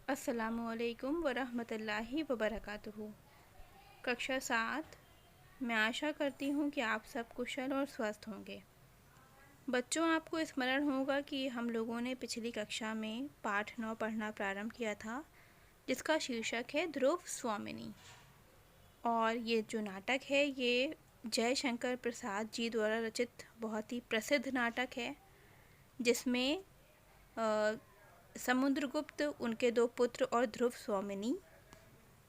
अस्सलामुअलैकुम वरहमतुल्लाहि वबरकातुहू। कक्षा 7। मैं आशा करती हूँ कि आप सब कुशल और स्वस्थ होंगे। बच्चों, आपको स्मरण होगा कि हम लोगों ने पिछली कक्षा में पाठ 9 पढ़ना प्रारंभ किया था, जिसका शीर्षक है ध्रुव स्वामिनी। और ये जो नाटक है ये जयशंकर प्रसाद जी द्वारा रचित बहुत ही प्रसिद्ध नाटक है, जिसमें समुद्रगुप्त, उनके 2 पुत्र और ध्रुव स्वामिनी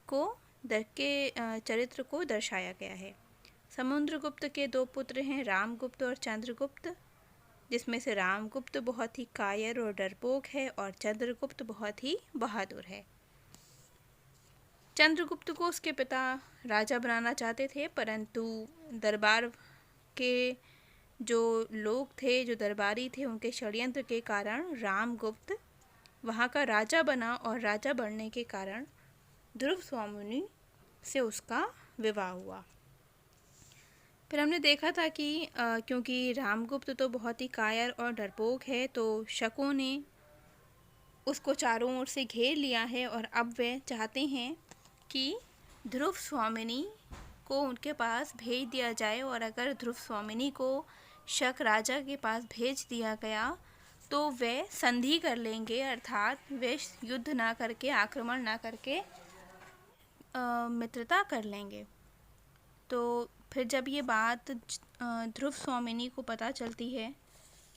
को के चरित्र को दर्शाया गया है। समुद्रगुप्त के 2 पुत्र हैं, रामगुप्त और चंद्रगुप्त, जिसमें से रामगुप्त बहुत ही कायर और डरपोक है और चंद्रगुप्त बहुत ही बहादुर है। चंद्रगुप्त को उसके पिता राजा बनाना चाहते थे, परंतु दरबार के जो लोग थे, जो दरबारी थे, उनके षड्यंत्र के कारण रामगुप्त वहाँ का राजा बना और राजा बनने के कारण ध्रुव स्वामिनी से उसका विवाह हुआ। फिर हमने देखा था कि क्योंकि रामगुप्त तो बहुत ही कायर और डरपोक है, तो शकों ने उसको चारों ओर से घेर लिया है और अब वे चाहते हैं कि ध्रुव स्वामिनी को उनके पास भेज दिया जाए। और अगर ध्रुव स्वामिनी को शक राजा के पास भेज दिया गया तो वे संधि कर लेंगे, अर्थात वे युद्ध ना करके, आक्रमण ना करके मित्रता कर लेंगे। तो फिर जब ये बात ध्रुव स्वामिनी को पता चलती है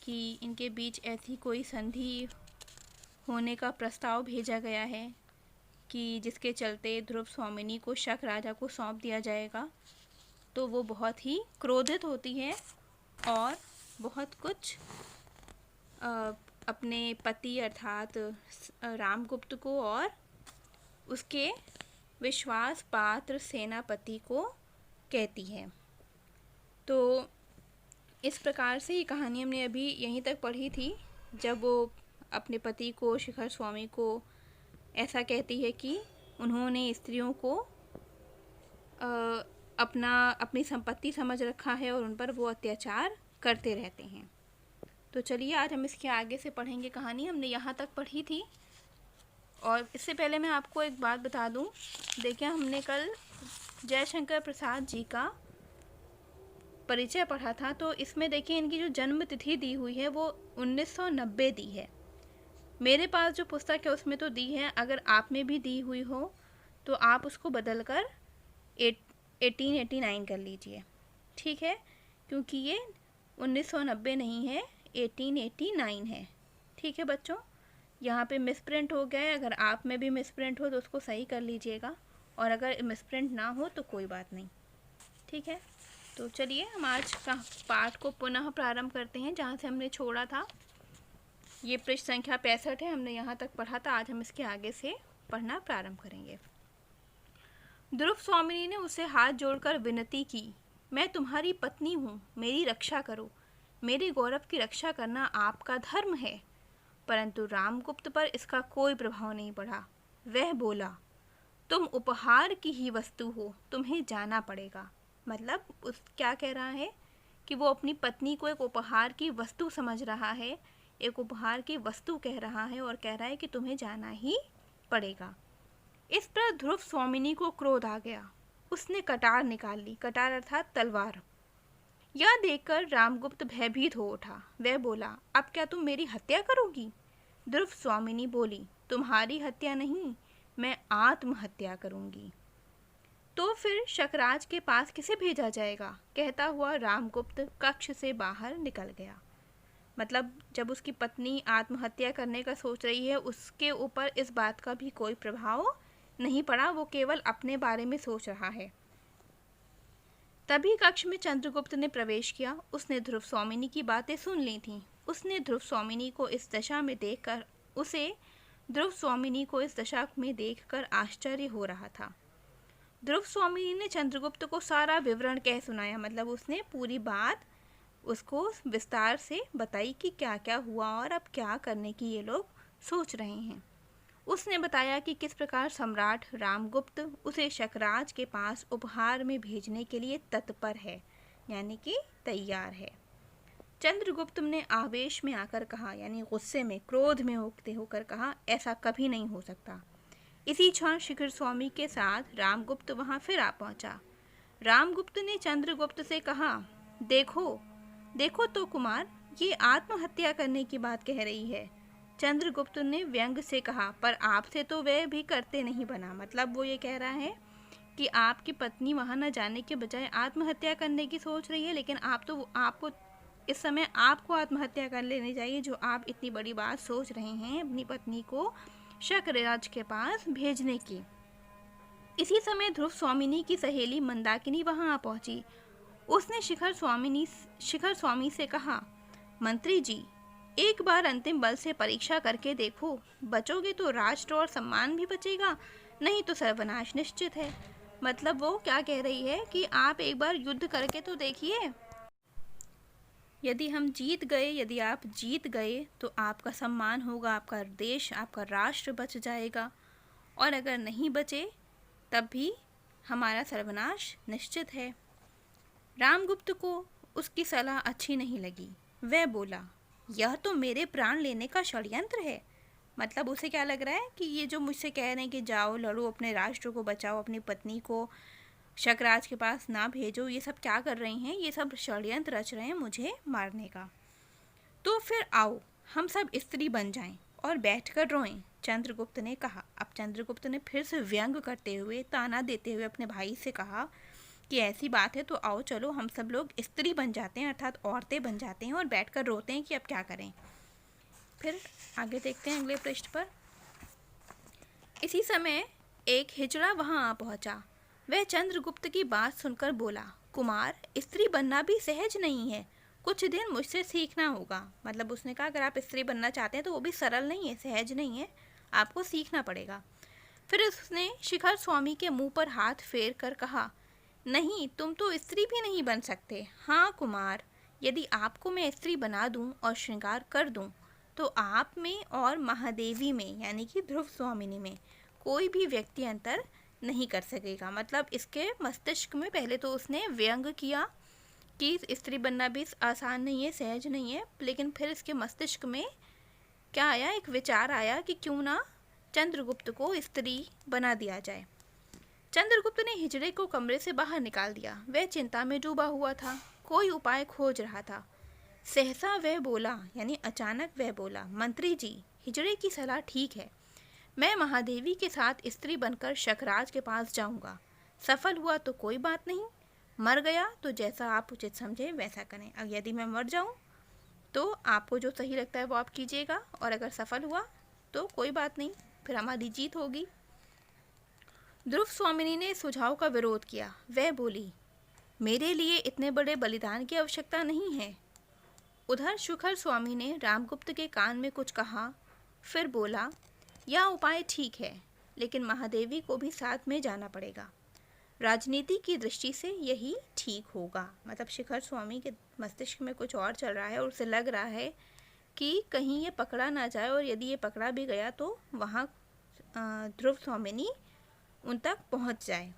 कि इनके बीच ऐसी कोई संधि होने का प्रस्ताव भेजा गया है कि जिसके चलते ध्रुव स्वामिनी को शक राजा को सौंप दिया जाएगा, तो वो बहुत ही क्रोधित होती है और बहुत कुछ अपने पति अर्थात रामगुप्त को और उसके विश्वास पात्र सेनापति को कहती है। तो इस प्रकार से ये कहानी हमने अभी यहीं तक पढ़ी थी, जब वो अपने पति को, शिखर स्वामी को ऐसा कहती है कि उन्होंने स्त्रियों को अपनी संपत्ति समझ रखा है और उन पर वो अत्याचार करते रहते हैं। तो चलिए आज हम इसके आगे से पढ़ेंगे कहानी। हमने यहाँ तक पढ़ी थी और इससे पहले मैं आपको एक बात बता दूँ। देखिए, हमने कल जयशंकर प्रसाद जी का परिचय पढ़ा था, तो इसमें देखिए इनकी जो जन्म तिथि दी हुई है वो 1990 दी है। मेरे पास जो पुस्तक है उसमें तो दी है, अगर आप में भी दी हुई हो तो आप उसको बदल कर 1889 कर लीजिए, ठीक है, क्योंकि ये 1990 नहीं है, 1889 है। ठीक है बच्चों, यहाँ पे मिसप्रिंट हो गया है। अगर आप में भी मिसप्रिंट हो तो उसको सही कर लीजिएगा, और अगर मिसप्रिंट ना हो तो कोई बात नहीं, ठीक है। तो चलिए हम आज का पाठ को पुनः प्रारंभ करते हैं जहाँ से हमने छोड़ा था। ये पृष्ठ संख्या 65 है, हमने यहाँ तक पढ़ा था। आज हम इसके आगे से पढ़ना प्रारंभ करेंगे। ध्रुव स्वामिनी ने उसे हाथ जोड़कर विनती की, मैं तुम्हारी पत्नी हूँ, मेरी रक्षा करो, मेरे गौरव की रक्षा करना आपका धर्म है। परंतु रामगुप्त पर इसका कोई प्रभाव नहीं पड़ा। वह बोला, तुम उपहार की ही वस्तु हो, तुम्हें जाना पड़ेगा। मतलब उस क्या कह रहा है कि वो अपनी पत्नी को एक उपहार की वस्तु समझ रहा है, एक उपहार की वस्तु कह रहा है और कह रहा है कि तुम्हें जाना ही पड़ेगा। इस पर ध्रुव स्वामिनी को क्रोध आ गया। उसने कटार निकाल ली। कटार अर्थात तलवार। यह देखकर रामगुप्त भयभीत हो उठा। वह बोला, अब क्या तुम मेरी हत्या करोगी? ध्रुव स्वामिनी बोली, तुम्हारी हत्या नहीं, मैं आत्महत्या करूंगी। तो फिर शकराज के पास किसे भेजा जाएगा? कहता हुआ रामगुप्त कक्ष से बाहर निकल गया। मतलब जब उसकी पत्नी आत्महत्या करने का सोच रही है, उसके ऊपर इस बात का भी कोई प्रभाव नहीं पड़ा, वो केवल अपने बारे में सोच रहा है। तभी कक्ष में चंद्रगुप्त ने प्रवेश किया। उसने ध्रुव स्वामिनी की बातें सुन ली थीं। उसे ध्रुव स्वामिनी को इस दशा में देखकर आश्चर्य हो रहा था। ध्रुव स्वामिनी ने चंद्रगुप्त को सारा विवरण कह सुनाया। मतलब उसने पूरी बात उसको विस्तार से बताई कि क्या क्या हुआ और अब क्या करने की ये लोग सोच रहे हैं। उसने बताया कि किस प्रकार सम्राट रामगुप्त उसे शकराज के पास उपहार में भेजने के लिए तत्पर है, यानी कि तैयार है। चंद्रगुप्त ने आवेश में आकर कहा, यानी गुस्से में, क्रोध में होते होकर कहा, ऐसा कभी नहीं हो सकता। इसी क्षण शिखर स्वामी के साथ रामगुप्त वहां फिर आ पहुंचा। रामगुप्त ने चंद्रगुप्त से कहा, देखो देखो तो कुमार, ये आत्महत्या करने की बात कह रही है। चंद्रगुप्त ने व्यंग से कहा, पर आपसे तो वह भी करते नहीं बना। मतलब वो ये कह रहा है कि आपकी पत्नी वहां न जाने के बजाय आत्महत्या करने की सोच रही है, लेकिन आपको इस समय आपको आत्महत्या कर लेनी चाहिए, जो आप इतनी बड़ी बात सोच रहे हैं अपनी पत्नी को शकराज के पास भेजने की। इसी समय ध्रुव स्वामिनी की सहेली मंदाकिनी वहां आ पहुंची। उसने शिखर स्वामी से कहा, मंत्री जी, एक बार अंतिम बल से परीक्षा करके देखो, बचोगे तो राष्ट्र और सम्मान भी बचेगा, नहीं तो सर्वनाश निश्चित है। मतलब वो क्या कह रही है कि आप एक बार युद्ध करके तो देखिए, यदि आप जीत गए तो आपका सम्मान होगा, आपका देश, आपका राष्ट्र बच जाएगा, और अगर नहीं बचे तब भी हमारा सर्वनाश निश्चित है। रामगुप्त को उसकी सलाह अच्छी नहीं लगी। वह बोला, यह तो मेरे प्राण लेने का षड्यंत्र है। मतलब उसे क्या लग रहा है कि ये जो मुझसे कह रहे हैं कि जाओ लड़ो, अपने राष्ट्र को बचाओ, अपनी पत्नी को शकराज के पास ना भेजो, ये सब क्या कर रहे हैं, ये सब षड्यंत्र रच रहे हैं मुझे मारने का। तो फिर आओ हम सब स्त्री बन जाएं और बैठकर रोएं, चंद्रगुप्त ने कहा। अब चंद्रगुप्त ने फिर से व्यंग करते हुए, ताना देते हुए अपने भाई से कहा कि ऐसी बात है तो आओ चलो हम सब लोग स्त्री बन जाते हैं, अर्थात औरतें बन जाते हैं और बैठकर रोते हैं कि अब क्या करें। फिर आगे देखते हैं अगले पृष्ठ पर। इसी समय एक हिजड़ा वहां आ पहुंचा। वह चंद्रगुप्त की बात सुनकर बोला, कुमार, स्त्री बनना भी सहज नहीं है, कुछ दिन मुझसे सीखना होगा। मतलब उसने कहा अगर आप स्त्री बनना चाहते हैं तो वो भी सरल नहीं है, सहज नहीं है, आपको सीखना पड़ेगा। फिर उसने शिखर स्वामी के मुंह पर हाथ फेर कर कहा, नहीं, तुम तो स्त्री भी नहीं बन सकते। हाँ कुमार, यदि आपको मैं स्त्री बना दूं और श्रृंगार कर दूं तो आप में और महादेवी में, यानी कि ध्रुव स्वामिनी में, कोई भी व्यक्ति अंतर नहीं कर सकेगा। मतलब इसके मस्तिष्क में पहले तो उसने व्यंग किया कि स्त्री बनना भी आसान नहीं है, सहज नहीं है, लेकिन फिर इसके मस्तिष्क में क्या आया, एक विचार आया कि क्यों ना चंद्रगुप्त को स्त्री बना दिया जाए। चंद्रगुप्त ने हिजड़े को कमरे से बाहर निकाल दिया। वह चिंता में डूबा हुआ था, कोई उपाय खोज रहा था। सहसा वह बोला, यानी अचानक वह बोला, मंत्री जी, हिजड़े की सलाह ठीक है। मैं महादेवी के साथ स्त्री बनकर शकराज के पास जाऊंगा। सफल हुआ तो कोई बात नहीं, मर गया तो जैसा आप उचित समझे वैसा करें। अब यदि मैं मर जाऊं तो आपको जो सही लगता है वो आप कीजिएगा, और अगर सफल हुआ तो कोई बात नहीं, फिर हमारी जीत होगी। ध्रुव स्वामिनी ने सुझाव का विरोध किया। वह बोली, मेरे लिए इतने बड़े बलिदान की आवश्यकता नहीं है। उधर शिखर स्वामी ने रामगुप्त के कान में कुछ कहा, फिर बोला, यह उपाय ठीक है, लेकिन महादेवी को भी साथ में जाना पड़ेगा। राजनीति की दृष्टि से यही ठीक होगा। मतलब शिखर स्वामी के मस्तिष्क में कुछ और चल रहा है और उसे लग रहा है कि कहीं ये पकड़ा ना जाए, और यदि ये पकड़ा भी गया तो वहाँ ध्रुव स्वामिनी उन तक पहुँच जाए।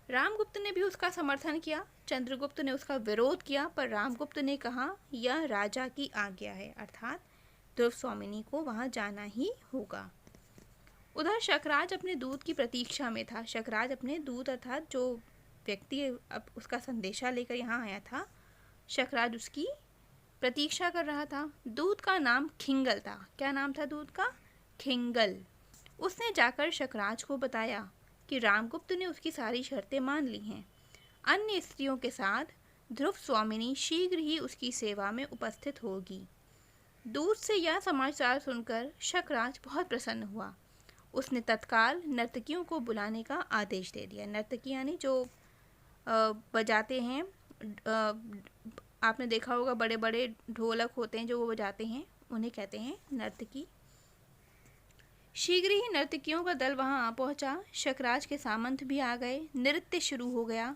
रामगुप्त ने भी उसका समर्थन किया, चंद्रगुप्त ने उसका विरोध किया, पर रामगुप्त ने कहा यह राजा की आज्ञा है, अर्थात ध्रुव स्वामिनी को वहाँ जाना ही होगा। उधर शकराज अपने दूत की प्रतीक्षा में था। शकराज अपने दूत, अर्थात जो व्यक्ति अब उसका संदेशा लेकर यहाँ आया था, शकराज उसकी प्रतीक्षा कर रहा था। दूत का नाम खिंगल था। क्या नाम था दूत का? खिंगल। उसने जाकर शकराज को बताया कि रामगुप्त ने उसकी सारी शर्तें मान ली हैं। अन्य स्त्रियों के साथ ध्रुव स्वामिनी शीघ्र ही उसकी सेवा में उपस्थित होगी। दूत से यह समाचार सुनकर शकराज बहुत प्रसन्न हुआ। उसने तत्काल नर्तकियों को बुलाने का आदेश दे दिया। नर्तकी यानी जो बजाते हैं, आपने देखा होगा बड़े बड़े ढोलक होते हैं जो वो बजाते हैं, उन्हें कहते हैं नर्तकी। शीघ्र ही नर्तकियों का दल वहां आ पहुंचा। शकराज के सामंत भी आ गए। नृत्य शुरू हो गया।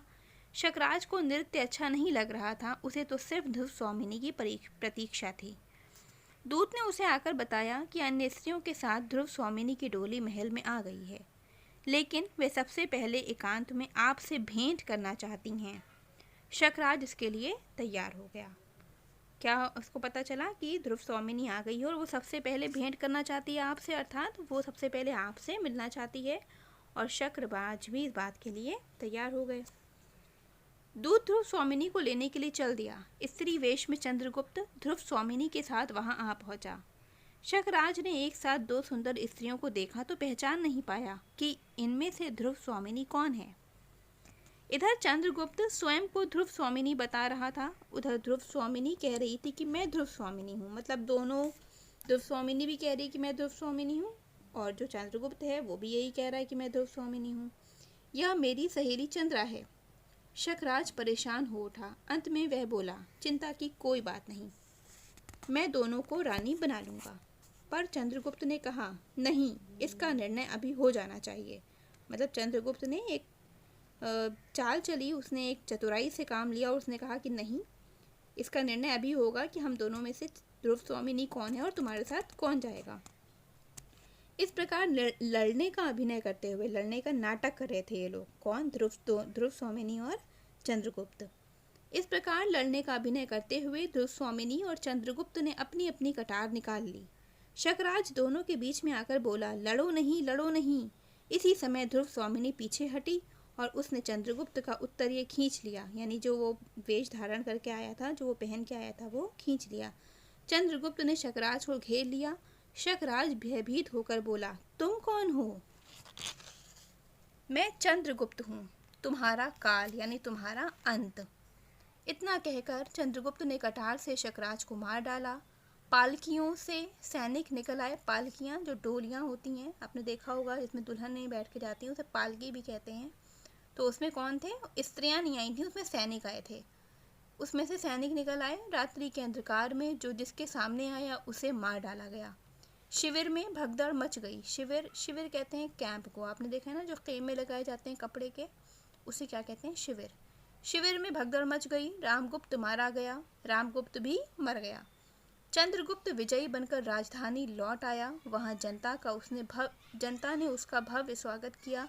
शकराज को नृत्य अच्छा नहीं लग रहा था, उसे तो सिर्फ ध्रुव स्वामिनी की प्रतीक्षा थी। दूत ने उसे आकर बताया कि अन्य स्त्रियों के साथ ध्रुव स्वामिनी की डोली महल में आ गई है, लेकिन वे सबसे पहले एकांत में आपसे भेंट करना चाहती हैं। शकराज इसके लिए तैयार हो गया। क्या उसको पता चला कि ध्रुव स्वामिनी आ गई है और वो सबसे पहले भेंट करना चाहती है आपसे, अर्थात वो सबसे पहले आपसे मिलना चाहती है। और शक्रराज भी इस बात के लिए तैयार हो गए। दूत ध्रुव स्वामिनी को लेने के लिए चल दिया। स्त्री वेश में चंद्रगुप्त ध्रुव स्वामिनी के साथ वहां आ पहुंचा। शक्रराज ने एक साथ दो सुंदर स्त्रियों को देखा तो पहचान नहीं पाया कि इनमें से ध्रुव स्वामिनी कौन है। इधर चंद्रगुप्त स्वयं को ध्रुव स्वामिनी बता रहा था, उधर ध्रुव स्वामिनी कह रही थी कि मैं ध्रुव स्वामिनी हूँ। मतलब दोनों, ध्रुव स्वामिनी भी कह रही कि मैं ध्रुव स्वामिनी हूँ और जो चंद्रगुप्त है वो भी यही कह रहा है कि मैं ध्रुव स्वामिनी हूँ। यह मेरी सहेली चंद्रा है। शक्रराज परेशान हो उठा। अंत में वह बोला, चिंता की कोई बात नहीं, मैं दोनों को रानी बना लूँगा। पर चंद्रगुप्त ने कहा, नहीं, इसका निर्णय अभी हो जाना चाहिए। मतलब चंद्रगुप्त ने एक चाल चली, उसने एक चतुराई से काम लिया और उसने कहा कि नहीं, इसका निर्णय अभी होगा कि हम दोनों में से ध्रुव स्वामिनी कौन है और तुम्हारे साथ कौन जाएगा। इस प्रकार लड़ने का अभिनय करते हुए, लड़ने का नाटक कर रहे थे ये लोग। कौन? ध्रुव स्वामिनी और चंद्रगुप्त। इस प्रकार लड़ने का अभिनय करते हुए ध्रुव स्वामिनी और चंद्रगुप्त ने अपनी अपनी कटार निकाल ली। शक्रराज दोनों के बीच में आकर बोला, लड़ो नहीं, लड़ो नहीं। इसी समय ध्रुव स्वामिनी पीछे हटी और उसने चंद्रगुप्त का उत्तरीय खींच लिया, यानी जो वो वेश धारण करके आया था, जो वो पहन के आया था, वो खींच लिया। चंद्रगुप्त ने शक्रराज को घेर लिया। शक्रराज भयभीत होकर बोला, तुम कौन हो? मैं चंद्रगुप्त हूँ, तुम्हारा काल यानी तुम्हारा अंत। इतना कहकर चंद्रगुप्त ने कटार से शक्रराज को मार डाला। पालकियों से सैनिक निकल आए। पालकियाँ जो डोलियाँ होती हैं, आपने देखा होगा, जिसमें दुल्हन नहीं बैठ के जाती हैं, उसे पालकी भी कहते हैं। तो उसमें कौन थे? स्त्रियाँ नहीं आई थी, उसमें सैनिक आए थे। उसमें से सैनिक निकल आए। रात्रि के अंधकार में जो जिसके सामने आया उसे मार डाला गया। शिविर में भगदड़ मच गई। शिविर कहते हैं कैंप को, आपने देखा है ना, जो खेमे लगाए जाते हैं कपड़े के, उसे क्या कहते हैं? शिविर। शिविर में भगदड़ मच गई। रामगुप्त मारा गया, रामगुप्त भी मर गया। चंद्रगुप्त विजयी बनकर राजधानी लौट आया। वहां जनता ने उसका भव्य स्वागत किया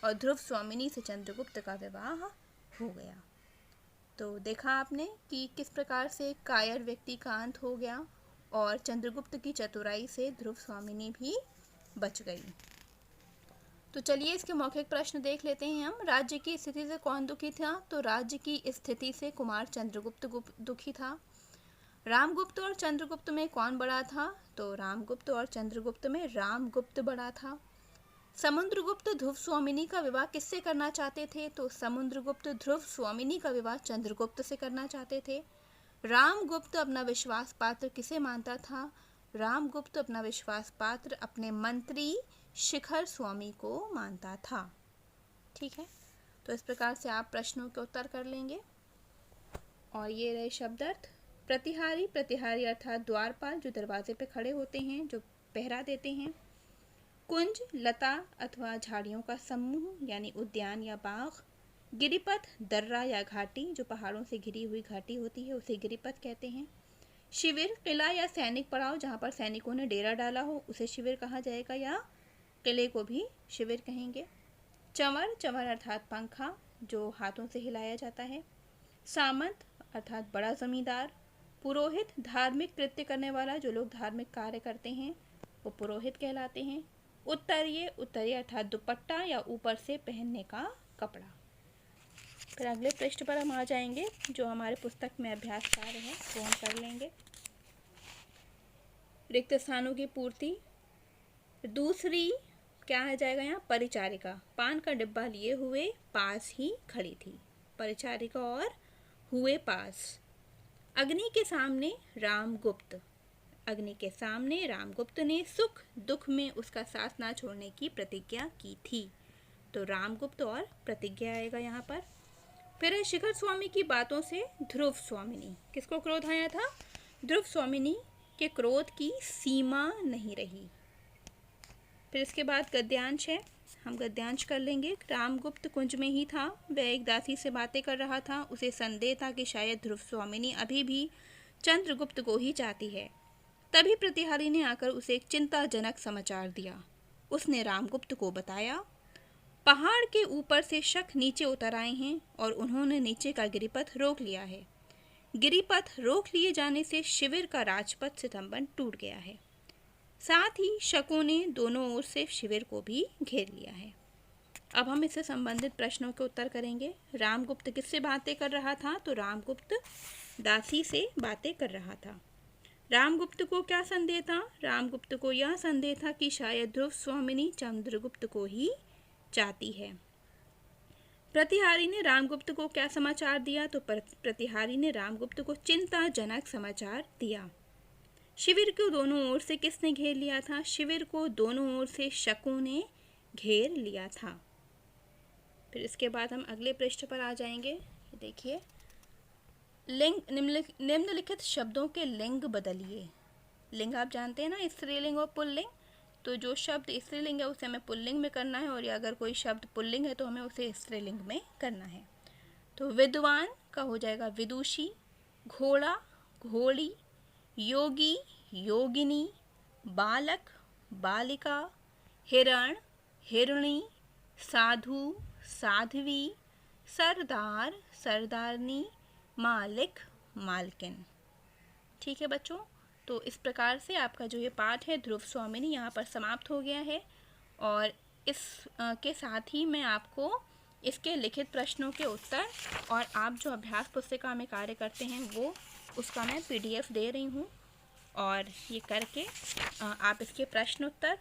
और ध्रुव स्वामिनी से चंद्रगुप्त का विवाह हो गया। तो देखा आपने कि किस प्रकार से कायर व्यक्ति का अंत हो गया और चंद्रगुप्त की चतुराई से ध्रुव स्वामिनी भी बच गई। तो चलिए इसके मौखिक प्रश्न देख लेते हैं हम। राज्य की स्थिति से कौन दुखी था? तो राज्य की स्थिति से कुमार चंद्रगुप्त दुखी था। रामगुप्त और चंद्रगुप्त में कौन बड़ा था? तो रामगुप्त और चंद्रगुप्त में रामगुप्त बड़ा था। समुद्रगुप्त ध्रुव स्वामिनी का विवाह किससे करना चाहते थे? तो समुद्रगुप्त ध्रुव स्वामिनी का विवाह चंद्रगुप्त से करना चाहते थे। रामगुप्त अपना विश्वास पात्र किसे मानता था? रामगुप्त अपना विश्वास पात्र अपने मंत्री शिखर स्वामी को मानता था। ठीक है, तो इस प्रकार से आप प्रश्नों के उत्तर कर लेंगे। और ये रहे शब्दार्थ। प्रतिहारी अर्थात द्वारपाल, जो दरवाजे पे खड़े होते हैं, जो पहरा देते हैं। कुंज, लता अथवा झाड़ियों का समूह यानी उद्यान या बाग। गिरिपथ, दर्रा या घाटी, जो पहाड़ों से घिरी हुई घाटी होती है, उसे गिरिपथ कहते हैं। शिविर, किला या सैनिक पड़ाव, जहाँ पर सैनिकों ने डेरा डाला हो, उसे शिविर कहा जाएगा या किले को भी शिविर कहेंगे। चंवर अर्थात पंखा, जो हाथों से हिलाया जाता है। सामंत अर्थात बड़ा जमींदार। पुरोहित, धार्मिक कृत्य करने वाला, जो लोग धार्मिक कार्य करते हैं वो पुरोहित कहलाते हैं। उत्तरीय अर्थात दुपट्टा या ऊपर से पहनने का कपड़ा। फिर अगले पृष्ठ पर हम आ जाएंगे, जो हमारे पुस्तक में अभ्यास कार्य है वो हम कर लेंगे। रिक्त स्थानों की पूर्ति। दूसरी क्या आ जाएगा यहाँ? परिचारिका, पान का डिब्बा लिए हुए पास ही खड़ी थी। परिचारिका और हुए पास। अग्नि के सामने रामगुप्त, अग्नि के सामने रामगुप्त ने सुख दुख में उसका साथ ना छोड़ने की प्रतिज्ञा की थी। तो रामगुप्त और प्रतिज्ञा आएगा यहाँ पर। फिर शिखर स्वामी की बातों से ध्रुव स्वामिनी, किसको क्रोध आया था? ध्रुव स्वामिनी के क्रोध की सीमा नहीं रही। फिर इसके बाद गद्यांश है, हम गद्यांश कर लेंगे। रामगुप्त कुंज में ही था, वह एक दासी से बातें कर रहा था। उसे संदेह था कि शायद ध्रुव स्वामिनी अभी भी चंद्रगुप्त को ही चाहती है। तभी प्रतिहारी ने आकर उसे एक चिंताजनक समाचार दिया। उसने रामगुप्त को बताया, पहाड़ के ऊपर से शक नीचे उतर आए हैं और उन्होंने नीचे का गिरिपथ रोक लिया है। गिरिपथ रोक लिए जाने से शिविर का राजपथ से संबंध टूट गया है। साथ ही शकों ने दोनों ओर से शिविर को भी घेर लिया है। अब हम इससे संबंधित प्रश्नों के उत्तर करेंगे। रामगुप्त किससे बातें कर रहा था? तो रामगुप्त दासी से बातें कर रहा था। रामगुप्त को क्या संदेह था? रामगुप्त को यह संदेह था कि शायद ध्रुव स्वामिनी चंद्रगुप्त को ही चाहती है। प्रतिहारी ने रामगुप्त को क्या समाचार दिया? तो प्रतिहारी ने रामगुप्त को चिंताजनक समाचार दिया। शिविर को दोनों ओर से किसने घेर लिया था? शिविर को दोनों ओर से शकों ने घेर लिया था। फिर इसके बाद हम अगले पृष्ठ पर आ जाएंगे। देखिए, लिंग निम्नलिखित शब्दों के लिंग बदलिए। लिंग आप जानते हैं ना, स्त्रीलिंग और पुल्लिंग। तो जो शब्द स्त्रीलिंग है उसे हमें पुल्लिंग में करना है, और अगर कोई शब्द पुल्लिंग है तो हमें उसे स्त्रीलिंग में करना है। तो विद्वान का हो जाएगा विदुषी, घोड़ा घोड़ी, योगी योगिनी, बालक बालिका, हिरण हिरणी, साधु साध्वी, सरदार सरदारनी, मालिक मालकिन। ठीक है बच्चों, तो इस प्रकार से आपका जो ये पाठ है ध्रुव स्वामिनी यहाँ पर समाप्त हो गया है। और इस के साथ ही मैं आपको इसके लिखित प्रश्नों के उत्तर और आप जो अभ्यास पुस्तिका में कार्य करते हैं वो उसका मैं PDF दे रही हूँ, और ये करके आप इसके प्रश्न उत्तर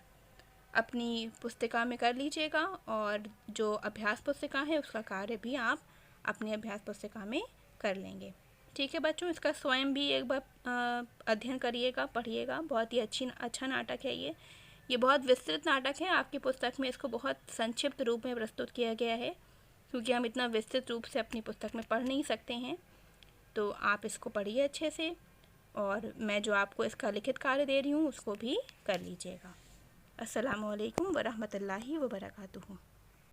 अपनी पुस्तिका में कर लीजिएगा, और जो अभ्यास पुस्तिका है उसका कार्य भी आप अपनी अभ्यास पुस्तिका में कर लेंगे। ठीक है बच्चों, इसका स्वयं भी एक बार अध्ययन करिएगा, पढ़िएगा। बहुत ही अच्छा नाटक है ये बहुत विस्तृत नाटक है। आपकी पुस्तक में इसको बहुत संक्षिप्त रूप में प्रस्तुत किया गया है, क्योंकि हम इतना विस्तृत रूप से अपनी पुस्तक में पढ़ नहीं सकते हैं। तो आप इसको पढ़िए अच्छे से, और मैं जो आपको इसका लिखित कार्य दे रही हूँ उसको भी कर लीजिएगा। अस्सलामु अलैकुम वरहमतुल्लाहि वबरकातुहू।